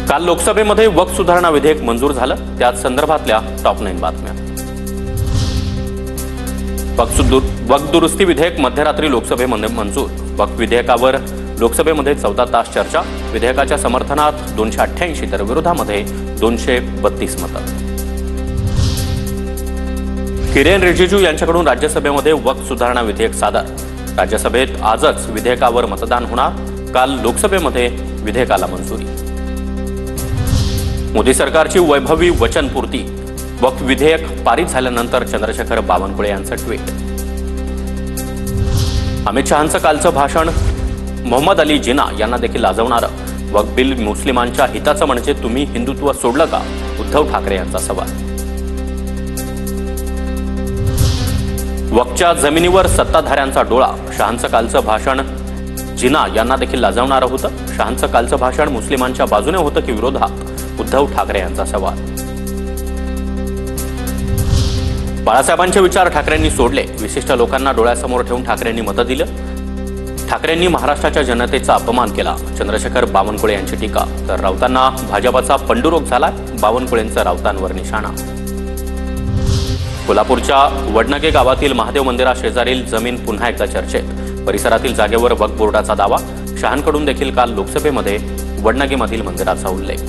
काल लोकसभेमध्ये वक्फ सुधारणा विधेयक मंजूर झालं। त्या संदर्भातल्या टॉप 9 बातम्या। वक्फ दुरुस्ती विधेयक मध्यरात्री लोकसभेमध्ये मंजूर। वक्फ विधेयकावर लोकसभेमध्ये 14 तास चर्चा। विधेयकाच्या समर्थनात 288 तर विरोधामध्ये 232 मतं। किरेन रिजिजू यांच्याकडून राज्यसभेमध्ये वक्फ सुधारणा विधेयक सादर। राज्यसभेत आजच विधेयकावर मतदान होणार। काल लोकसभेमध्ये विधेयकाला मंजुरी। मोदी सरकारची वैभवी वचनपूर्ती। वक्फ विधेयक पारित झाल्यानंतर चंद्रशेखर बावनकुळे यांचं ट्विट। अमित शहांचं कालचं भाषण मोहम्मद अली जिना यांना देखील लाजवणारं। वक्फ बिल मुस्लिमांच्या हिताचं म्हणजे तुम्ही हिंदुत्व सोडलं का? उद्धव ठाकरे यांचा सवाल। वक्फच्या जमिनीवर सत्ताधाऱ्यांचा डोळा। शहांचं कालचं भाषण जिना यांना देखील लाजवणारं होतं। शहांचं कालचं भाषण मुस्लिमांच्या बाजूने होतं की विरोधात? उद्धव ठाकरे यांचा सवाल। बाळासाहेबांचे विचार ठाकरेंनी सोडले। विशिष्ट लोकांना डोळ्यासमोर ठेवून ठाकरेंनी मतं दिलं। ठाकरेंनी महाराष्ट्राच्या जनतेचा अपमान केला। चंद्रशेखर बावनकुळे यांची टीका। तर राऊतांना भाजपाचा पंडुरोग झाला। बावनकुळेंचा राऊतांवर निशाणा। कोल्हापूरच्या वडनगे गावातील महादेव मंदिराशेजारील जमीन पुन्हा एकदा चर्चेत। परिसरातील जागेवर वक्फ बोर्डाचा दावा। शहांकडून देखील काल लोकसभेमध्ये वडनगेमधील मंदिराचा उल्लेख।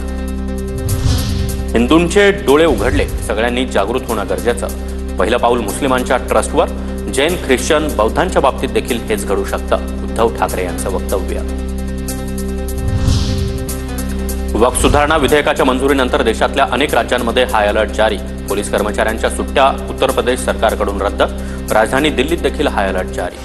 हिंदूंचे डोळे उघडले। सगळ्यांनी जागृत होणं गरजेचं। पहिलं पाऊल मुस्लिमांच्या ट्रस्टवर। जैन, ख्रिश्चन, बौद्धांच्या बाबतीत देखील हेच घडू शकतं। उद्धव ठाकरे यांचं वक्तव्य। वक्फ सुधारणा विधेयकाच्या मंजुरीनंतर देशातल्या अनेक राज्यांमध्ये हाय अलर्ट जारी। पोलीस कर्मचाऱ्यांच्या सुट्ट्या उत्तर प्रदेश सरकारकडून रद्द। राजधानी दिल्लीत देखील हाय अलर्ट जारी।